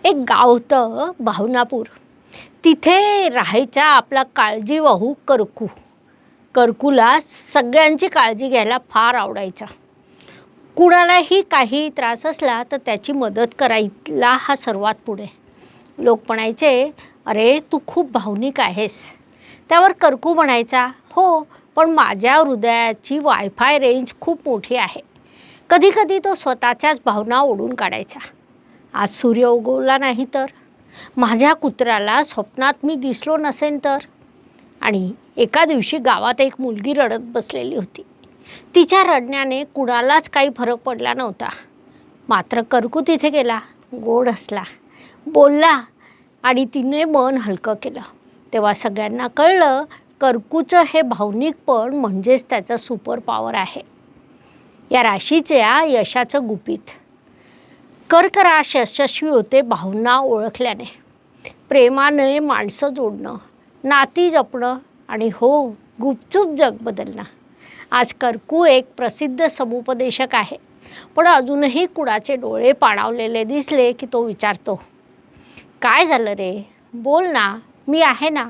एक गाव होतं भावनापूर. तिथे राहायचा आपला काळजीवाहू करकू. करकूला सगळ्यांची काळजी घ्यायला फार आवडायचा. कुणालाही काही त्रास असला तर त्याची मदत करायला हा सर्वात पुढे. लोक म्हणायचे, "अरे तू खूप भावनिक आहेस." त्यावर करकू म्हणायचा, "हो, पण माझ्या हृदयाची वायफाय रेंज खूप मोठी आहे." कधीकधी तो स्वतःच्याच भावना ओढून काढायचा. आज सूर्य उगवला नाही तर, माझ्या कुत्र्याला स्वप्नात मी दिसलो नसेन तर. आणि एका दिवशी गावात एक मुलगी रडत बसलेली होती. तिच्या रडण्याने कुणालाच काही फरक पडला नव्हता. मात्र करकू तिथे गेला, गोड हसला, बोलला आणि तिने मन हलकं केलं. तेव्हा सगळ्यांना कळलं, करकूचं हे भावनिकपण म्हणजेच त्याचं सुपर पॉवर आहे. या राशीच्या यशाचं गुपित. कर्क राश यशस्वी होते भावना ओळखल्याने, प्रेमाने माणसं जोडणं, नाती जपणं आणि हो, गुपचूप जग बदलणं. आज करकू एक प्रसिद्ध समुपदेशक आहे, पण अजूनही कुणाचे डोळे पाणावलेले दिसले की तो विचारतो, "काय झालं रे? बोल ना, मी आहे ना."